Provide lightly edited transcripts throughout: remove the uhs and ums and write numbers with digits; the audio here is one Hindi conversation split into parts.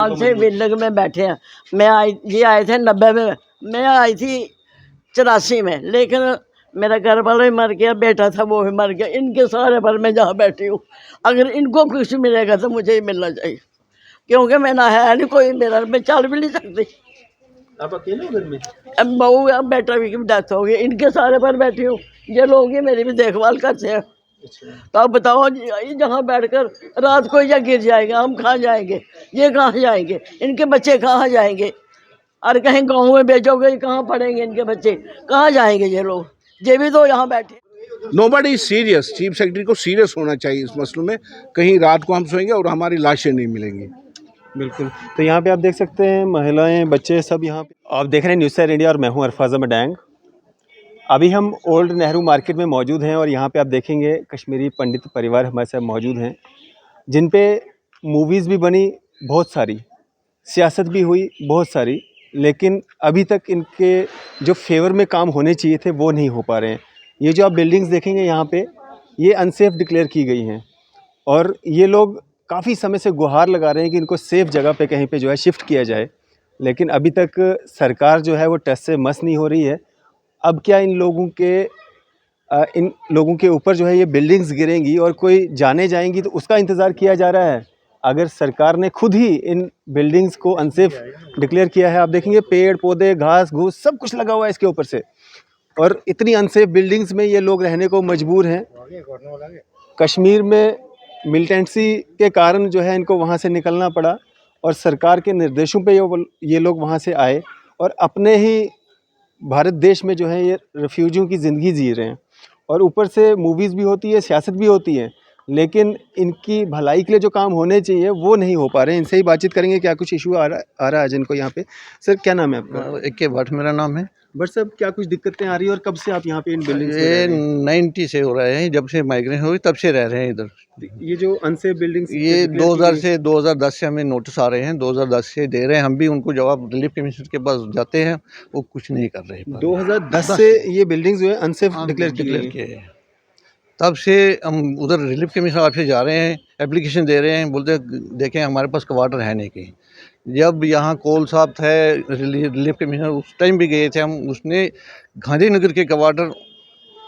आज से विलग में बैठे हैं। ये आए थे 90 में, मैं आई थी 84 में, लेकिन मेरा घर वाला भी मर गया, बेटा था वो भी मर गया। इनके सहारे पर मैं जहाँ बैठी हूँ, अगर इनको कुछ मिलेगा तो मुझे ही मिलना चाहिए, क्योंकि मैं ना है नहीं कोई मेरा, मैं चल भी नहीं सकती। आप अकेले हो घर में? अब बहू अब बेटा भी की डेथ हो गई, इनके सहारे पर बैठी हूँ। ये लोग ही मेरी भी देखभाल करते हैं। तो आप बताओ, जहाँ बैठकर रात को या गिर जाएगा, हम कहाँ जाएंगे, ये कहाँ जाएंगे, इनके बच्चे कहाँ जाएंगे? और कहीं गाँव में बेचोगे, कहाँ पढ़ेंगे इनके बच्चे, कहाँ जाएंगे ये लोग? ये भी तो यहाँ बैठे। Nobody serious. चीफ सेक्रेटरी को सीरियस होना चाहिए इस मसले में। कहीं रात को हम सोएंगे और हमारी लाशें नहीं मिलेंगी। बिल्कुल। तो यहाँ पे आप देख सकते हैं महिलाएं, बच्चे सब यहाँ पे। आप देख रहे हैं न्यूज़ सैर इंडिया और मैं हूँ अरफाज़ अहमद डैंग। अभी हम ओल्ड नेहरू मार्केट में मौजूद हैं और यहाँ पे आप देखेंगे कश्मीरी पंडित परिवार हमारे साथ मौजूद हैं, जिन पे मूवीज़ भी बनी बहुत सारी, सियासत भी हुई बहुत सारी, लेकिन अभी तक इनके जो फेवर में काम होने चाहिए थे वो नहीं हो पा रहे हैं। ये जो आप बिल्डिंग्स देखेंगे यहाँ पे, ये अनसेफ डिक्लेयर की गई हैं और ये लोग काफ़ी समय से गुहार लगा रहे हैं कि इनको सेफ़ जगह पे कहीं पे जो है शिफ्ट किया जाए, लेकिन अभी तक सरकार जो है वो टस से मस नहीं हो रही है। अब क्या इन लोगों के ऊपर जो है ये बिल्डिंग्स गिरेंगी और कोई जाने जाएंगी, तो उसका इंतज़ार किया जा रहा है। अगर सरकार ने खुद ही इन बिल्डिंग्स को अनसेफ डिक्लेयर किया है, आप देखेंगे पेड़ पौधे घास घूस सब कुछ लगा हुआ है इसके ऊपर से, और इतनी अनसेफ बिल्डिंग्स में ये लोग रहने को मजबूर हैं। कश्मीर में मिलिटेंसी के कारण जो है इनको वहाँ से निकलना पड़ा और सरकार के निर्देशों पे ये लोग वहाँ से आए और अपने ही भारत देश में जो है ये रेफ्यूजियों की ज़िंदगी जी रहे हैं। और ऊपर से मूवीज़ भी होती है, सियासत भी होती है, लेकिन इनकी भलाई के लिए जो काम होने चाहिए वो नहीं हो पा रहे हैं। इनसे ही बातचीत करेंगे, क्या कुछ इशू आ रहा है जिनको यहाँ पे। सर क्या नाम है आपका? के भट्ट मेरा नाम है। बट साहब क्या कुछ दिक्कतें आ रही है और कब से आप यहाँ पे इन बिल्डिंग्स में ये रह रहे हैं? 90 से हो रहे हैं, जब से माइग्रेशन हुई तब से रह रहे हैं इधर। ये जो अनसेफ बिल्डिंग्स ये 2010 से हमें नोटिस आ रहे हैं, 2010 से दे रहे हैं। हम भी उनको जवाब रिलीफ कमीशन के पास जाते हैं, वो कुछ नहीं कर रहे। 2010 से ये बिल्डिंग्स जो है अनसेफ डिक्लेयर किए हैं। तब से हम उधर रिलीफ कमीशन ऑफिस जा रहे हैं, एप्लीकेशन दे रहे हैं, बोलते देखें हमारे पास क्वार्टर है नहीं कहीं। जब यहाँ कोल साहब थे रिलीफ कमिश्नर, उस टाइम भी गए थे हम, उसने गांधीनगर के क्वार्टर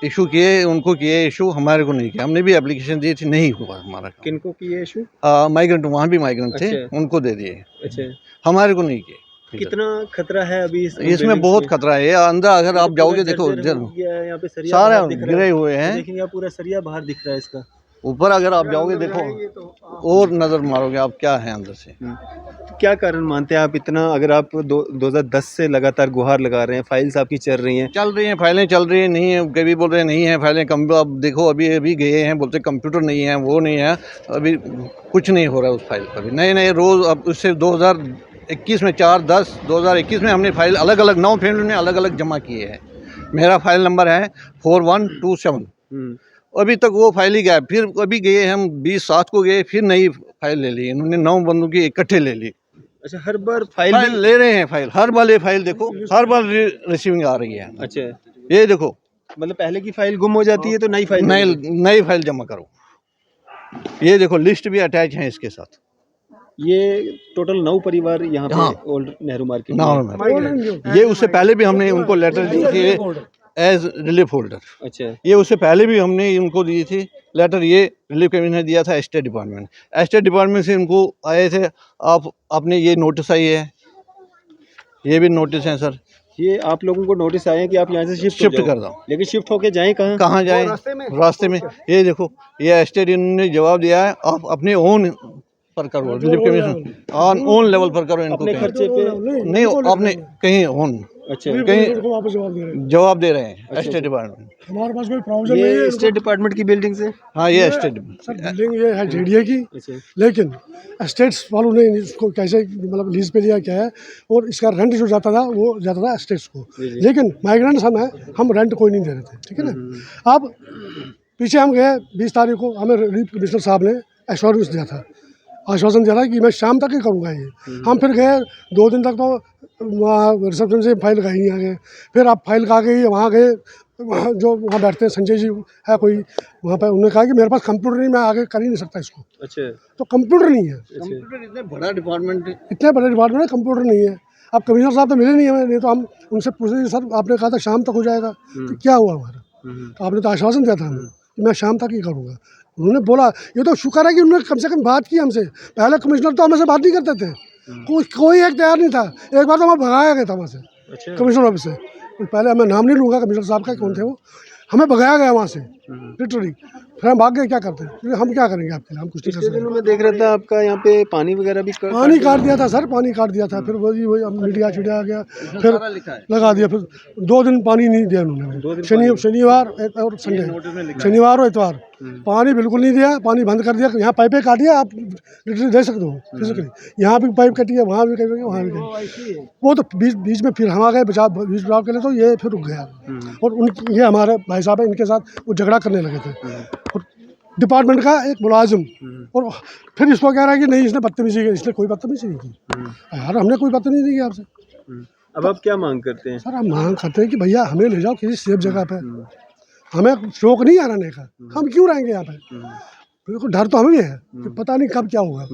इशू किए, उनको किए इशू, हमारे को नहीं किया। हमने भी एप्लीकेशन दी थी, नहीं हुआ हमारा। किनको किए इशू? माइग्रेंट, वहाँ भी माइग्रेंट थे। अच्छा। उनको दे दिए। अच्छा, हमारे को नहीं किए। कितना खतरा है अभी इसमें बहुत खतरा है। अंदर अगर आप जाओगे देखो यहाँ पे सरिया सारे बाहर दिख रहा गिरे है। हुए हैं। देखेंगे आप, पूरा सरिया बाहर दिख रहा है इसका। ऊपर अगर आप जाओगे देखो और नज़र मारोगे आप, क्या है अंदर से। क्या कारण मानते हैं आप इतना? अगर आप 2010 से लगातार गुहार लगा रहे हैं, फाइल्स आपकी चल रही हैं? फाइलें चल रही हैं, नहीं है, कभी बोल रहे हैं नहीं है फाइलें कम। अब देखो अभी गए हैं, बोलते कंप्यूटर नहीं है, वो नहीं है, अभी कुछ नहीं हो रहा है उस फाइल पर भी। नए रोज़ अब उससे 2021 में 4/10/2021 में हमने फाइल अलग अलग 9 फैमिली में अलग अलग जमा किए हैं। मेरा फाइल नंबर है 4127। अभी तक वो फाइल ही गया। फिर अभी गए हम 20/7 को गए, फिर नई फाइल ले ली इन्होंने, 9 बंदों की इकट्ठे ले ली। अच्छा, हर बार फाइल ले रहे हैं, फाइल हर बार। ये फाइल देखो हर बार रिसीविंग आ रही है। अच्छा, ये देखो, मतलब पहले की फाइल गुम हो जाती है तो नई फाइल जमा करो। ये देखो लिस्ट भी अटैच है इसके साथ। ये टोटल 9 परिवार यहाँ पे ओल्ड नेहरू मार्केट में। ये उससे पहले भी हमने उनको लेटर दी थी एज रिलीफ होल्डर। अच्छा, ये उससे पहले भी हमने उनको दी थी लेटर। ये रिलीफ कमीशन ने दिया था स्टेट डिपार्टमेंट। स्टेट डिपार्टमेंट से उनको आए थे, आपने ये नोटिस आई है, ये भी नोटिस है सर। ये आप लोगों को नोटिस आए हैं कि आप यहाँ से शिफ्ट कर दो, लेकिन शिफ्ट होके जाएं कहाँ जाएं? रास्ते में। ये देखो, ये स्टेट इन्होंने जवाब दिया है, आप अपने ओन पर करो, रिलीफ कमीशन ओन लेवल पर करो इनको, अपने खर्चे पे नहीं, आपने कहीं ओन। अच्छा, कहीं जवाब दे रहे हैं स्टेट डिपार्टमेंट। हमारे पास कोई प्रॉब्लम नहीं है। स्टेट डिपार्टमेंट की बिल्डिंग से? हाँ, ये स्टेट सर बिल्डिंग ये है जेडीए की, लेकिन स्टेट्स वालों ने इसको कैसे मतलब लीज पे लिया क्या है, और इसका रेंट जो जाता था वो जाता था स्टेट्स को, लेकिन माइग्रेंट्स हम रेंट कोई नहीं दे रहे थे। ठीक है ना। अब पीछे हम गए 20 तारीख को, हमें रिलीफ कमिश्नर साहब ने एश्योरेंस दिया था, आश्वासन दिया था कि मैं शाम तक ही करूँगा ये। हम फिर गए 2 दिन तक तो वहाँ रिसेप्शन से फाइल लगाई नहीं आ गए। फिर आप फाइल ला गई वहाँ गए, वहाँ जो वहाँ बैठते हैं संजय जी है कोई वहाँ पे, उन्होंने कहा कि मेरे पास कंप्यूटर नहीं, मैं आगे कर ही नहीं सकता इसको। अच्छा तो कंप्यूटर नहीं है, कंप्यूटर इतने बड़ा डिपार्टमेंट है, इतने बड़े डिपार्टमेंट में कंप्यूटर नहीं है। अब कमिश्नर साहब तो मिले नहीं हमें, नहीं तो हम उनसे पूछे सर आपने कहा था शाम तक हो जाएगा, तो क्या हुआ हमारा? तो आपने तो आश्वासन दिया था हमें कि मैं शाम तक ही करूँगा। उन्होंने बोला, ये तो शुक्र है कि उन्होंने कम से कम बात की हमसे। पहले कमिश्नर तो हमसे बात नहीं करते थे, कोई एक तैयार नहीं था। एक बार तो हमें भगाया गया था वहाँ से, अच्छा कमिश्नर ऑफिस से। पहले मैं नाम नहीं लूँगा कमिश्नर साहब का, कौन थे वो, हमें भगाया गया वहाँ से लिटरली। फिर हम भाग गए, क्या करते हैं, हम क्या करेंगे आपके लिए, हम कुछ नहीं कर पिछले सकते। दिनों में देख रहा था आपका यहाँ पे पानी वगैरह भी पानी काट दिया था सर, पानी काट दिया था। फिर वही मीडिया छिड़िया गया, फिर लगा दिया। फिर 2 दिन पानी नहीं दिया उन्होंने, शनिवार और संडे, शनिवार और इतवार पानी बिल्कुल नहीं दिया, पानी बंद कर दिया। यहाँ पाइपें काटी है, आप लिटरली देख सकते हो फिजिकली, यहाँ भी पाइप कटी है, वहाँ भी कटी, वहाँ भी कटी। वो तो बीच में फिर हम आ गए बीच बचाव के लिए, तो ये फिर रुक गया। और ये हमारे भाई साहब है, इनके साथ वो झगड़ा करने लगे थे, और डिपार्टमेंट का एक मुलाजिम, और फिर इसको कह रहा है कि नहीं इसने बदतमीजी की। इसने कोई बदतमीजी नहीं की यार, हमने कोई बदतमीजी की आपसे। अब आप क्या मांग करते हैं? सर हम मांग करते हैं कि भैया हमें ले जाओ किसी सेफ जगह पे, हमें शौक नहीं है रहने का, हम क्यों रहेंगे यहाँ पे? बिल्कुल डर तो हमें भी है कि पता नहीं कब क्या होगा,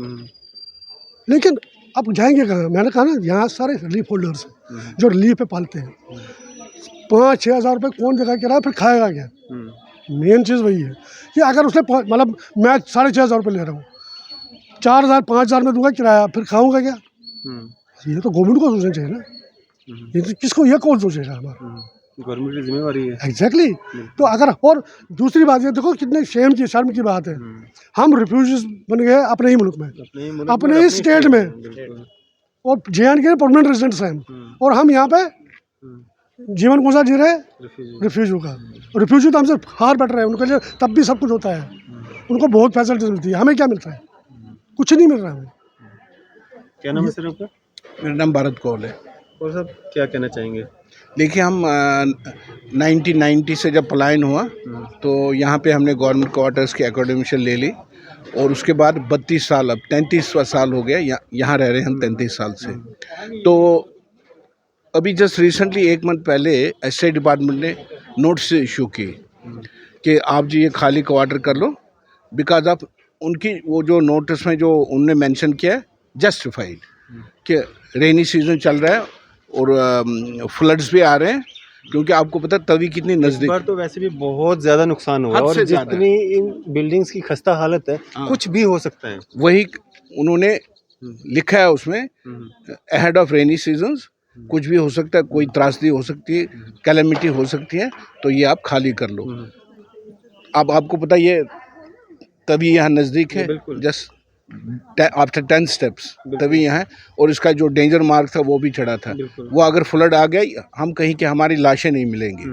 लेकिन अब जाएंगे कहाँ? मैंने कहा ना, यहाँ सारे रिलीफ होल्डर्स हैं जो रिलीफ पे पालते हैं। 5-6 हज़ार रुपये कौन देगा किराया, फिर खाएगा क्या? मेन चीज़ वही है कि अगर उसने मतलब मैं 6,500 रुपये ले रहा हूँ, 4,000-5,000 में दूंगा किराया, फिर खाऊंगा क्या? ये तो गवर्नमेंट को सोचना चाहिए ना, ये तो किसको, ये कौन सोचेगा हमारा? गवर्नमेंट की जिम्मेवारी है। एग्जैक्टली। तो अगर, और दूसरी बात ये देखो कितने शेम की, शर्म की बात है, हम रिफ्यूजीज बन गए अपने ही मुल्क में, अपने ही स्टेट में, और JNK के परमानेंट रेजिडेंट्स हैं हम, और हम यहाँ पे जीवन कौन सा जी रहे? रिफ्यूजी का। रिफ्यूजी तो हमसे फार बेटर है, उनके लिए तब भी सब कुछ होता है, उनको बहुत फैसिलिटीज मिलती है, हमें क्या मिलता है? कुछ नहीं मिल रहा हमें। क्या नाम है सर आपका? मेरा नाम भारत कौल है। और साहब क्या कहना चाहेंगे? देखिए, हम 1990 से जब पलायन हुआ तो यहाँ पे हमने गवर्नमेंट क्वार्टर्स की एकोमोडेशन ले ली, और उसके बाद 32 साल, अब 33वां साल हो गया यहाँ रह रहे हैं हम 33 साल से। तो अभी जस्ट रिसेंटली 1 मंथ पहले एस्टेट डिपार्टमेंट ने नोटिस इशू की कि आप जी ये खाली क्वार्टर कर लो, बिकॉज ऑफ उनकी वो जो नोटिस में जो उनने मेंशन किया है जस्टिफाइड, कि रेनी सीजन चल रहा है और फ्लड्स भी आ रहे हैं, क्योंकि आपको पता है तवी कितनी इस नज़दीक। बार तो वैसे भी बहुत ज़्यादा नुकसान हुआ, हद और से ज़्यादा। जितनी इन बिल्डिंग्स की खस्ता हालत है, कुछ भी हो सकता है। वही उन्होंने लिखा है उसमें, अहेड ऑफ रेनी सीजन्स, कुछ भी हो सकता है, कोई त्रासदी हो सकती है, कैलेमिटी हो सकती है, तो ये आप खाली कर लो। अब आपको पता ये तभी यहाँ नज़दीक है, जस्ट आफ्टर 10 स्टेप्स तभी यहाँ है, और इसका जो डेंजर मार्क था वो भी चढ़ा था। वो अगर फ्लड आ गया, हम कहीं कि हमारी लाशें नहीं मिलेंगी।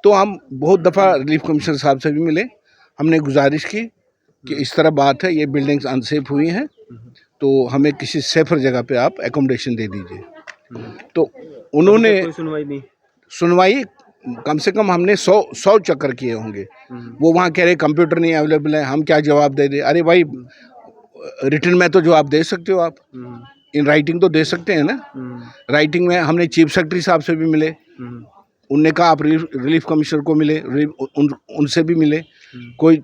तो हम बहुत दफ़ा रिलीफ कमिश्नर साहब से भी मिले, हमने गुजारिश की कि इस तरह बात है, ये बिल्डिंग्स अनसेफ हुई हैं, तो हमें किसी सेफर जगह पे आप एकोमोडेशन दे दीजिए। तो उन्होंने सुनवाई कम से कम हमने 100 चक्कर किए होंगे। वो वहाँ कह रहे कंप्यूटर नहीं अवेलेबल है, हम क्या जवाब दे दें? अरे भाई, रिटर्न में तो जवाब दे सकते हो आप, इन राइटिंग तो दे सकते हैं ना। राइटिंग में हमने चीफ सेक्रेटरी साहब से भी मिले, उनने कहा आप रिलीफ कमिश्नर को मिले, उनसे भी मिले, कोई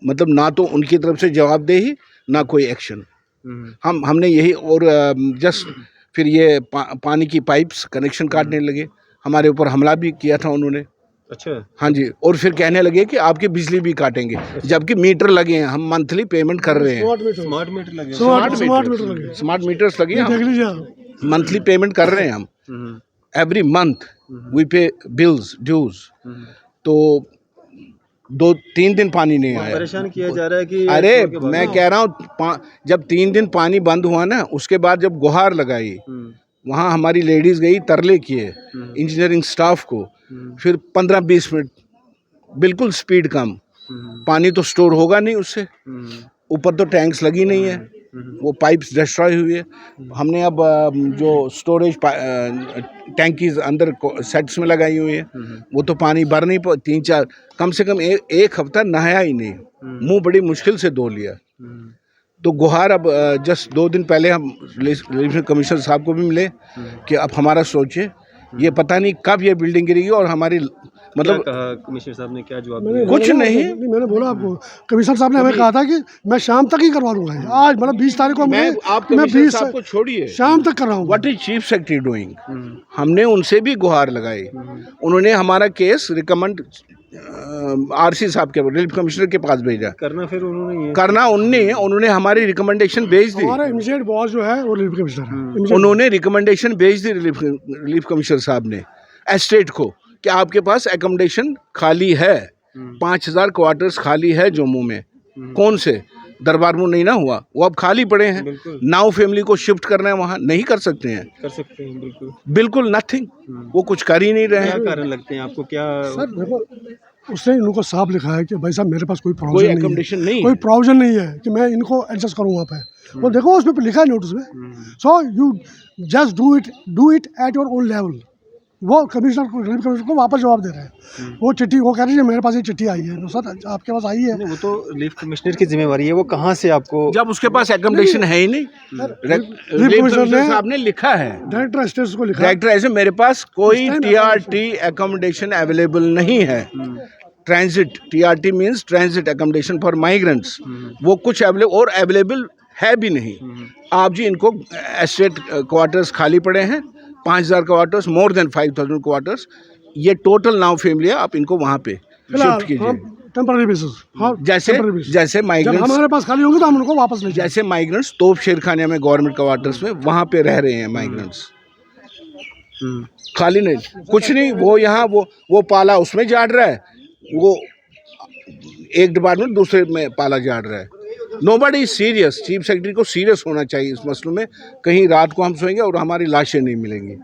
मतलब ना तो उनकी तरफ से जवाब दे ही ना कोई एक्शन। हमने यही, और जस्ट फिर ये पानी की पाइप्स कनेक्शन काटने लगे, हमारे ऊपर हमला भी किया था उन्होंने। अच्छा। हाँ जी, और फिर कहने लगे कि आपकी बिजली भी काटेंगे, जबकि मीटर लगे हैं, हम मंथली पेमेंट कर रहे हैं। स्मार्ट मीटर लगे, स्मार्ट मीटर्स लगे, हम मंथली पेमेंट कर रहे हैं, हम every month we pay bills dues. तो 2-3 दिन पानी नहीं आया, परेशान किया जा रहा है कि अरे मैं कह रहा हूँ, जब 3 दिन पानी बंद हुआ ना, उसके बाद जब गुहार लगाई, वहाँ हमारी लेडीज़ गई, तरले किए इंजीनियरिंग स्टाफ को, फिर 15-20 मिनट बिल्कुल स्पीड कम, पानी तो स्टोर होगा नहीं उससे, ऊपर तो टैंक्स लगी नहीं है, वो पाइप्स डिस्ट्रॉय हुई है। हमने अब जो स्टोरेज टैंकीज अंदर सेट्स में लगाई हुई है, वो तो पानी भर नहीं, 3-4 कम से कम एक हफ्ता नहाया ही नहीं, मुंह बड़ी मुश्किल से धो लिया। तो गुहार अब जस्ट 2 दिन पहले हम रिलीफ कमिश्नर साहब को भी मिले कि अब हमारा सोचिए, ये पता नहीं कब ये बिल्डिंग गिरेगी और हमारी मतलब कमिश्नर साहब ने क्या जवाब मैंने कुछ बोला- नहीं। मैंने बोला आपको, कमिश्नर साहब ने हमें कहा था कि मैं शाम तक ही करवा दूंगा, आज मतलब 20 तारीख को मैं आप कमिश्नर साहब को छोड़िए, शाम तक कर रहा हूँ। What is chief secretary doing? हमने उनसे भी गुहार लगाई, उन्होंने हमारा केस रिकमेंड आरसी साहब के रिलीफ कमिश्नर के पास भेजा। करना फिर उन्होंने करना उन्होंने हमारी रिकमेंडेशन भेज दी, हमारा इमीडिएट बॉस जो है वो रिलीफ कमिश्नर है। Immediate- उन्होंने रिकमेंडेशन भेज दी रिलीफ कमिश्नर साहब ने एस्टेट को कि आपके पास एकोमोडेशन खाली है, 5000 क्वार्टर्स खाली है जम्मू में। कौन से दरबार में नहीं ना हुआ, वो अब खाली पड़े हैं। नाउ फैमिली को शिफ्ट करना है, वहाँ नहीं कर सकते हैं, कर सकते हैं बिल्कुल। बिल्कुल नथिंग, वो कुछ कर ही नहीं रहे क्या हैं। कारण लगते हैं आपको? क्या सर देखो, उसने इनको साफ लिखा है कि भाई साहब मेरे पास कोई कोई प्रोविजन नहीं है, एकोमोडेशन नहीं कोई प्रोविजन नहीं है कि मैं इनको एडजस्ट करूँ वहाँ पे। वो देखो उसमें लिखा है नोटिस में, so you just do it at your own level. वो कमिश्नर को, रिलीफ कमिश्नर को वापस जवाब दे रहे हैं। वो चिट्ठी, वो कह रही है मेरे पास एक चिट्ठी आई है। तो सर आपके पास आई है? नहीं, वो तो रिलीफ कमिश्नर की जिम्मेवारी है, वो कहाँ से आपको? जब उसके पास एकोमोडेशन है ही नहीं, रिलीफ कमिश्नर साहब ने लिखा है, डायरेक्टर स्टेट्स को लिखा है। डायरेक्टर ऐसे मेरे पास कोई इस time टीआरटी एकोमोडेशन अवेलेबल नहीं है। Transit, TRT means transit accommodation for migrants, वो कुछ अवेलेबल है भी नहीं। आप जी इनको एस्टेट क्वार्टर्स खाली पड़े हैं, 5000 क्वार्टर्स, मोर देन 5000 क्वार्टर्स, ये टोटल नाउ फैमिली है। आप इनको वहाँ पे शिफ्ट कीजिए, टेम्पररी बेसिस, हाँ, जैसे temporary basis। जैसे जब माइग्रेंट्स, हमारे पास खाली होंगे तो हम उनको वापस ले जाएंगे। जैसे माइग्रेंट्स तोप शेरखाने में गवर्नमेंट क्वार्टर्स में वहाँ पे रह रहे हैं माइग्रेंट्स, खाली नहीं, कुछ नहीं। वो यहाँ वो पाला उसमें झाड़ रहा है, वो एक डिपार्टमेंट दूसरे में पाला झाड़ रहा है। Nobody serious. चीफ सेक्रेटरी को सीरियस होना चाहिए इस मसले में। कहीं रात को हम सोएंगे और हमारी लाशें नहीं मिलेंगी।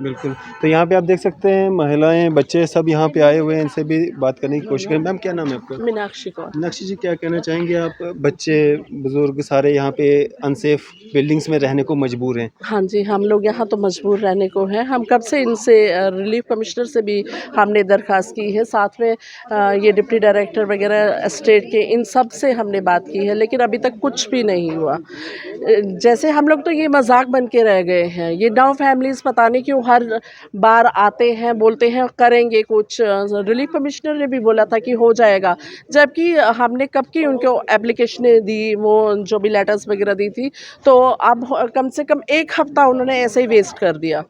बिल्कुल। तो यहाँ पे आप देख सकते हैं महिलाएं, बच्चे सब यहाँ पे आए हुए हैं, इनसे भी बात करने की कोशिश करें। मैम क्या नाम है आपका? मीनाक्षी कौर। मीनाक्षी जी, क्या कहना चाहेंगे आप? बच्चे बुजुर्ग सारे यहाँ पे अनसेफ बिल्डिंग्स में रहने को मजबूर हैं। हाँ जी, हम लोग यहाँ तो मजबूर रहने को हैं। हम कब से इनसे रिलीफ कमिश्नर से भी हमने दरख्वास्त की है, साथ में ये डिप्टी डायरेक्टर वगैरह स्टेट के, इन सब से हमने बात की है, लेकिन अभी तक कुछ भी नहीं हुआ। जैसे हम लोग तो ये मजाक बन के रह गए हैं। ये 9 फैमिलीज़ पता नहीं क्यों हर बार आते हैं, बोलते हैं करेंगे कुछ। रिलीफ कमिश्नर ने भी बोला था कि हो जाएगा, जबकि हमने कब की उनको एप्लीकेशनें दी, वो जो भी लेटर्स वगैरह दी थी। तो अब कम से कम 1 हफ्ता उन्होंने ऐसे ही वेस्ट कर दिया।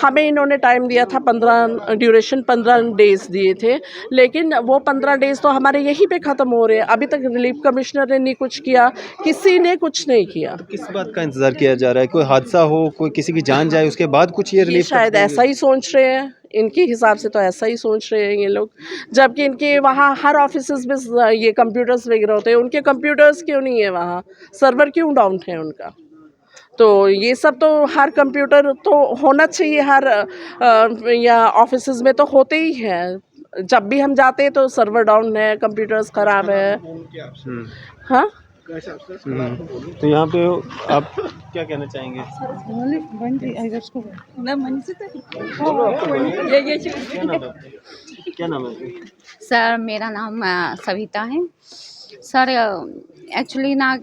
हमें इन्होंने टाइम दिया था 15 डेज़ दिए थे, लेकिन वो 15 डेज़ तो हमारे यहीं पे ख़त्म हो रहे हैं। अभी तक रिलीफ कमिश्नर ने नहीं कुछ किया, किसी ने कुछ नहीं किया। किस बात का इंतजार किया जा रहा है? कोई हादसा हो, कोई किसी की जान जाए, उसके बाद कुछ ये ये रिलीफ शायद ऐसा ही सोच रहे हैं, इनके हिसाब से तो ऐसा ही सोच रहे हैं ये लोग। जबकि इनके वहाँ हर ऑफिसेज में ये कंप्यूटर्स वगैरह होते हैं, उनके कंप्यूटर्स क्यों नहीं है वहाँ? सर्वर क्यों डाउन है उनका? तो ये सब तो हर कंप्यूटर तो होना चाहिए, हर या ऑफिसेज में तो होते ही हैं। जब भी हम जाते हैं तो सर्वर डाउन है, कंप्यूटर्स ख़राब है। हाँ, तो यहाँ पे आप क्या कहना चाहेंगे? क्या नाम है आपका? सर मेरा नाम सविता है। सर एक्चुअली ना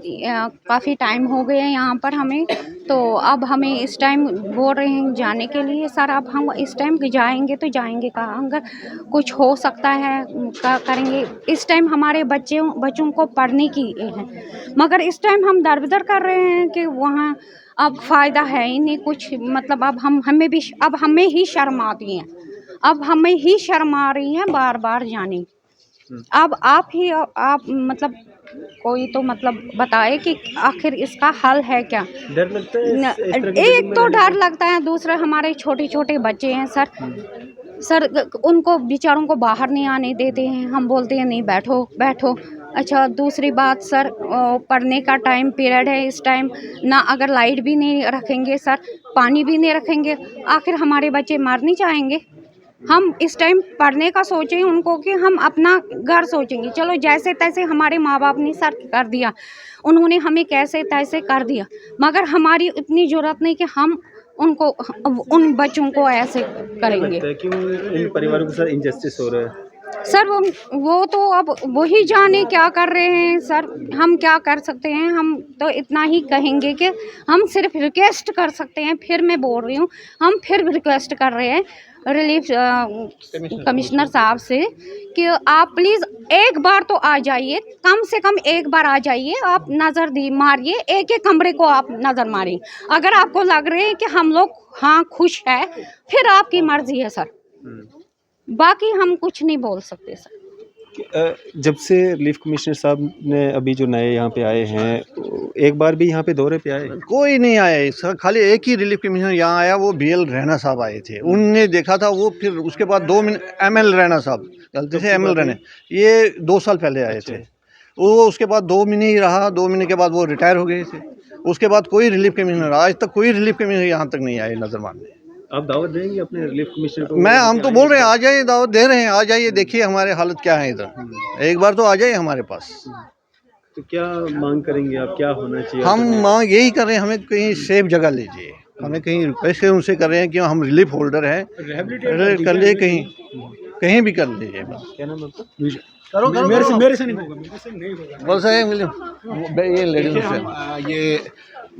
काफ़ी टाइम हो गए हैं यहाँ पर हमें, तो अब हमें इस टाइम बोल रहे हैं जाने के लिए। सर अब हम इस टाइम जाएंगे तो जाएंगे कहाँ? अगर कुछ हो सकता है क्या करेंगे? इस टाइम हमारे बच्चों को पढ़ने की है, मगर इस टाइम हम दर-बदर कर रहे हैं कि वहाँ अब फ़ायदा है ही नहीं कुछ। मतलब अब हमें ही शर्म आती है, अब हमें ही शर्म आ रही है बार बार जाने। अब आप मतलब कोई तो मतलब बताए कि आखिर इसका हल है क्या? डर लगता है इस तरह की एक तो डर लगता है, दूसरा हमारे छोटे छोटे बच्चे हैं सर उनको बेचारों को बाहर नहीं आने देते हैं। हम बोलते हैं नहीं बैठो। अच्छा, दूसरी बात सर, पढ़ने का टाइम पीरियड है इस टाइम ना, अगर लाइट भी नहीं रखेंगे सर, पानी भी नहीं रखेंगे, आखिर हमारे बच्चे मर नहीं जाएंगे? हम इस टाइम पढ़ने का सोचें उनको कि हम अपना घर सोचेंगे। चलो जैसे तैसे हमारे माँ बाप ने सर कर दिया, उन्होंने हमें कैसे तैसे कर दिया, मगर हमारी इतनी ज़रूरत नहीं कि हम उन बच्चों को ऐसे करेंगे। लगता है कि इन परिवारों के साथ इनजस्टिस हो रहा है। सर वो तो अब वही जाने क्या कर रहे हैं सर, हम क्या कर सकते हैं। हम तो इतना ही कहेंगे कि हम सिर्फ रिक्वेस्ट कर सकते हैं, फिर मैं बोल रही हूँ, हम फिर रिक्वेस्ट कर रहे हैं रिलीफ कमिश्नर साहब से कि आप प्लीज़ एक बार तो आ जाइए, कम से कम एक बार आ जाइए, आप नज़र दी मारिए, एक एक कमरे को आप नज़र मारिए। अगर आपको लग रहे हैं कि हम लोग हाँ खुश है, फिर आपकी मर्ज़ी है सर, बाकी हम कुछ नहीं बोल सकते सर। जब से रिलीफ कमिश्नर साहब ने अभी जो नए यहाँ पे आए हैं, एक बार भी यहाँ पे दौरे पे आए? कोई नहीं आया सर, खाली एक ही रिलीफ कमिश्नर यहाँ आया, वो BL रैना साहब आए थे, उनने देखा था वो, फिर उसके बाद 2 महीने ML रैना साहब, गलती से ML रैना, ये 2 साल पहले आए थे वो, उसके बाद 2 महीने ही रहा, 2 महीने के बाद वो रिटायर हो गए थे। उसके बाद कोई रिलीफ कमिश्नर, आज तक कोई रिलीफ कमिश्नर यहाँ तक नहीं आए नजर मारने। आप दावत देंगे अपने रिलीफ कमिश्नर को? हम तो बोल रहे हैं आ जाइए, दावत दे रहे हैं, आ जाइए, देखिए हमारे हालत क्या है इधर, एक बार तो आ जाइए हमारे पास। तो क्या मांग करेंगे आप, क्या होना चाहिए? हम मांग यही कर रहे हैं, हमें कहीं सेफ जगह लीजिए, हमें कहीं रिक्वेस्ट उनसे कर रहे हैं कि हम रिलीफ होल्डर हैं, कर लिए कहीं भी कर लीजिए। क्या नाम है? करो मेरे से नहीं होगा, बोल सकते ये लेडीज से। ये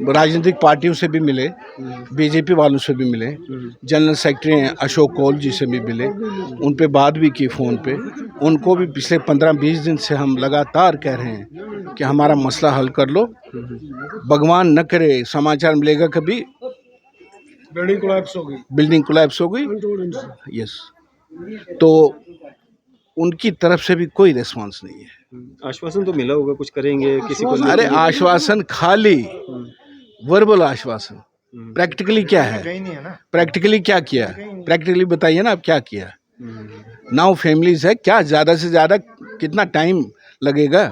राजनीतिक पार्टियों से भी मिले, बीजेपी वालों से भी मिले, जनरल सेक्रेटरी हैं अशोक कौल जी से भी मिले, उन पे बात भी की फ़ोन पे। उनको भी पिछले 15-20 दिन से हम लगातार कह रहे हैं कि हमारा मसला हल कर लो, भगवान न करे समाचार मिलेगा कभी बिल्डिंग कोलैप्स हो गई। यस, तो उनकी तरफ से भी कोई रिस्पांस नहीं है। आश्वासन तो मिला होगा कुछ करेंगे किसी को? अरे आश्वासन खाली वर्बल आश्वासन, प्रैक्टिकली क्या है? प्रैक्टिकली क्या किया? प्रैक्टिकली बताइए ना, आप क्या किया? 9 फैमिलीज है, क्या ज़्यादा से ज़्यादा कितना टाइम लगेगा?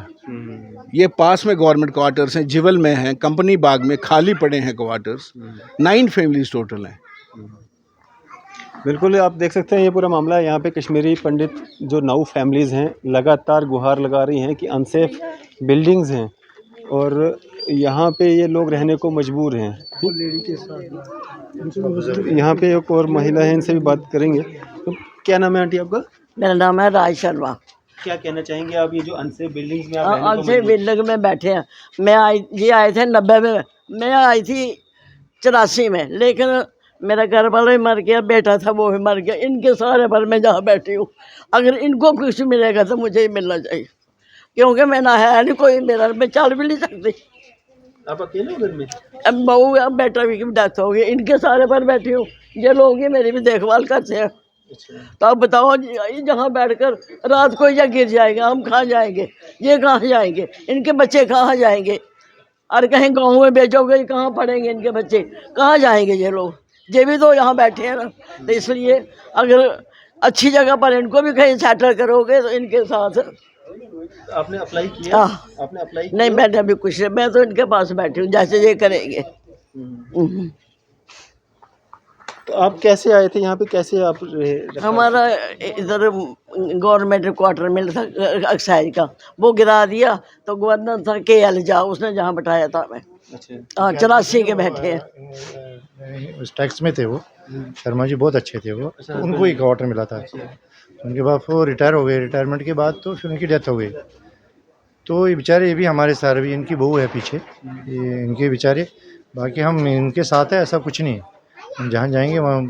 ये पास में गवर्नमेंट क्वार्टर्स हैं, जिवल में हैं, कंपनी बाग में खाली पड़े हैं क्वार्टर्स, 9 फैमिलीज टोटल हैं। बिल्कुल, आप देख सकते हैं ये पूरा मामला है। यहाँ पे कश्मीरी पंडित जो 9 फैमिलीज़ हैं लगातार गुहार लगा रही हैं कि अनसेफ बिल्डिंग्स हैं और यहाँ पे ये लोग रहने को मजबूर हैं। यहाँ पे एक और महिला है, इनसे भी बात करेंगे। तो क्या नाम है आंटी आपका? मेरा नाम है राज शर्मा। क्या कहना चाहेंगे आप, ये जो अनसेफ बिल्डिंग्स में आप रहने को अनसेफ बिल्डिंग में बैठे हैं? ये आए थे 90 में, मैं आई थी 84 में, लेकिन मेरा घर वाला भी मर गया, बेटा था वो भी मर गया, इनके सहारे पर मैं जहाँ बैठी हूँ। अगर इनको कुछ मिलेगा तो मुझे ही मिलना चाहिए, क्योंकि मैं ना है नहीं कोई, मेरा मैं चल भी नहीं सकती। आप अकेले हो घर में? अब बहू अब बेटा भी की डेथ हो गई, इनके सहारे पर बैठी हूँ। ये लोग ही मेरी भी देखभाल करते हैं। तो आप बताओ, ये जहाँ बैठकर रात को या गिर जाएगा, हम कहाँ जाएंगे? ये कहाँ जाएंगे? इनके बच्चे कहाँ जाएंगे? और कहीं गाँव में बेचोगे, कहाँ पढ़ेंगे इनके बच्चे? कहाँ जाएंगे ये लोग? ये भी तो यहाँ बैठे हैं ना। तो इसलिए अगर अच्छी जगह पर इनको भी कहीं सेटल करोगे तो इनके साथ। आपने अप्लाई किया? आपने अप्लाई किया? नहीं, मैंने अभी कुछ नहीं, मैं तो इनके पास बैठी हूँ, जैसे ये करेंगे। तो आप कैसे आए थे यहाँ पे, कैसे आप रहे? हमारा इधर गवर्नमेंट क्वार्टर मिल था एक्साइज का, वो गिरा दिया, तो गवर्नर था KL जा, उसने जहाँ बैठाया था हमें। हाँ, 84 के बैठे हैं। उस टैक्स में थे वो, शर्मा जी बहुत अच्छे थे वो, तो उनको ही क्वार्टर मिला था। उनके बाद वो रिटायर हो गए, रिटायरमेंट के बाद तो फिर उनकी डेथ हो गई। तो ये बेचारे, ये भी हमारे सारे भी, इनकी बहू है पीछे, ये इनके बेचारे, बाकी हम इनके साथ है, ऐसा कुछ नहीं। हम जहाँ जाएंगे वहाँ,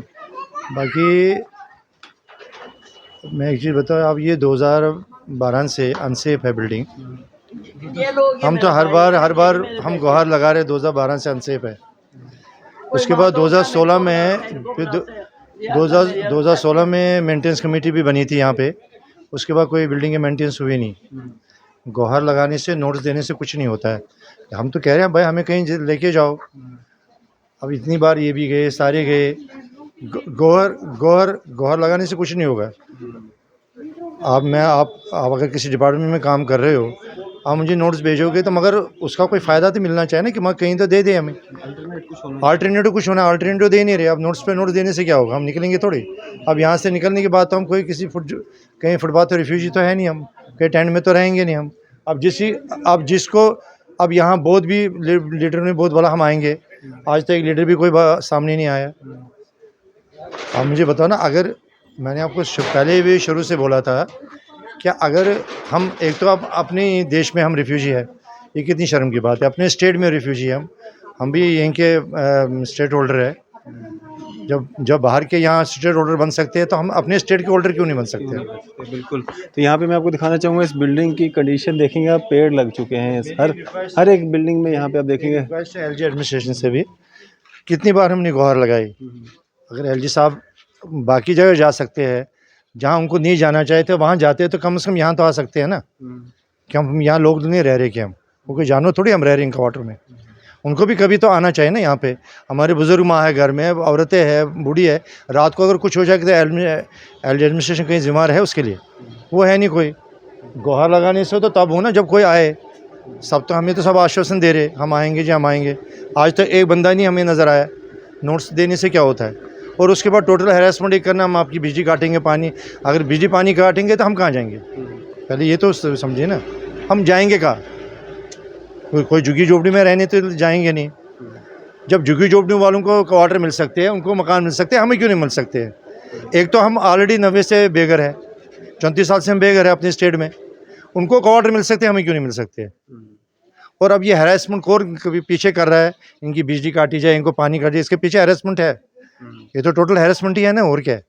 बाकी मैं एक चीज़ बताऊँ आप, ये 2012 से अनसेफ है बिल्डिंग। हम तो हर बार हम गुहार लगा रहे, 2012 से अनसेफ है। उसके बाद 2016 में, फिर 2016 में मेंटेनेंस कमेटी भी बनी थी यहाँ पे। उसके बाद कोई बिल्डिंग की मेंटेनेंस हुई नहीं। गुहार लगाने से, नोटिस देने से कुछ नहीं होता है। हम तो कह रहे हैं भाई हमें कहीं लेके जाओ। अब इतनी बार ये भी गए, सारे गए, गुहार लगाने से कुछ नहीं होगा। आप अगर किसी डिपार्टमेंट में काम कर रहे हो, आप मुझे नोट्स भेजोगे तो मगर उसका कोई फ़ायदा तो मिलना चाहिए ना, कि मगर कहीं तो दे दे हमें। अल्टरनेटिव कुछ होना, अल्टरनेटिव दे नहीं रहे। अब नोट्स पे नोट्स देने से क्या होगा? हम निकलेंगे थोड़ी। अब यहाँ से निकलने के बाद तो हम कोई कहीं फुटपाथ तो रिफ्यूजी तो है नहीं, हम कहीं टेंट में तो रहेंगे नहीं हम। अब जिसको अब यहाँ बहुत भी लीडर ने बहुत बोला हम आएंगे, आज तक एक लीडर भी कोई सामने नहीं आया। आप मुझे बताओ ना, अगर मैंने आपको पहले भी शुरू से बोला था कि अगर हम एक तो अब अपने देश में हम रिफ्यूजी है, ये कितनी शर्म की बात है। अपने स्टेट में रिफ्यूजी है, हम भी यहीं के स्टेट होल्डर है। जब बाहर के यहाँ स्टेट होल्डर बन सकते हैं तो हम अपने स्टेट के होल्डर क्यों नहीं बन सकते। बिल्कुल। तो यहाँ पे मैं आपको दिखाना चाहूँगा इस बिल्डिंग की कंडीशन देखेंगे आप, पेड़ लग चुके हैं हर एक बिल्डिंग में। यहाँ पे आप देखेंगे एलजी एडमिनिस्ट्रेशन से भी कितनी बार हमने गुहार लगाई। अगर एलजी साहब बाकी जगह जा सकते हैं, जहाँ उनको नहीं जाना चाहते वहाँ जाते हैं, तो कम से कम यहाँ तो आ सकते हैं ना। कि हम यहाँ लोग नहीं रह रहे, कि हम वो कोई जानवर थोड़ी हम रह रहे हैं क्वार्टर में। उनको भी कभी तो आना चाहिए ना यहाँ पे। हमारे बुजुर्ग माँ है, घर में औरतें हैं, बूढ़ी है, रात को अगर कुछ हो जाए तो एलजी एडमिनिस्ट्रेशन कहीं जिम्मेदार है उसके लिए? वो है नहीं कोई। गुहार लगाने से तो तब हो ना जब कोई आए। सब तो हमें तो सब आश्वासन दे रहे, हम आएंगे जी हम आएंगे। आज तक एक बंदा नहीं हमें नज़र आया। नोट्स देने से क्या होता है? और उसके बाद टोटल हैरेसमेंट ही करना, हम आपकी बिजली काटेंगे, पानी, अगर बिजली पानी काटेंगे तो हम कहाँ जाएंगे? पहले ये तो समझिए ना, हम जाएंगे कहाँ? कोई झुग्गी झोपड़ी में रहने तो जाएंगे नहीं। जब झुग्गी झोपड़ी वालों को क्वार्टर मिल सकते हैं, उनको मकान मिल सकते हैं, हमें क्यों नहीं मिल सकते हैं? एक तो हम ऑलरेडी 90 से बेघर है, 34 साल से हम बेघर है अपने स्टेट में। उनको क्वार्टर मिल सकते हैं, हमें क्यों नहीं मिल सकते? और अब ये हैरेसमेंट कौन कभी पीछे कर रहा है? इनकी बिजली काटी जाए, इनको पानी काटी जाए, इसके पीछे हैरेसमेंट है। ये तो टोटल हैरेसमेंट ही है ना, और क्या है?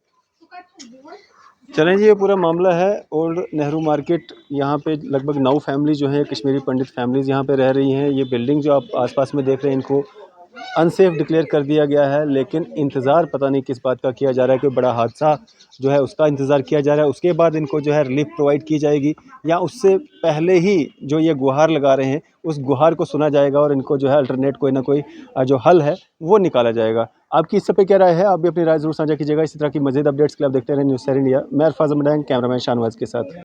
चलें जी, ये पूरा मामला है ओल्ड नेहरू मार्केट। यहाँ पे लगभग 9 फैमिली जो है कश्मीरी पंडित फैमिलीज़ यहाँ पे रह रही हैं। ये बिल्डिंग जो आप आसपास में देख रहे हैं, इनको अनसेफ डिक्लेयर कर दिया गया है, लेकिन इंतज़ार पता नहीं किस बात का किया जा रहा है। कोई बड़ा हादसा जो है उसका इंतज़ार किया जा रहा है, उसके बाद इनको जो है रिलीफ प्रोवाइड की जाएगी, या उससे पहले ही जो ये गुहार लगा रहे हैं उस गुहार को सुना जाएगा और इनको जो है अल्टरनेट कोई ना कोई जो हल है वो निकाला जाएगा। आपकी इस पे क्या राय है? आप भी अपनी राय जरूर साझा कीजिएगा। इसी तरह की मज़ीद अपडेट्स के लिए आप देखते रहें न्यूज़ 7 इंडिया। मैं अरफाज अहमद, कैमरामैन शाहनवाज के साथ।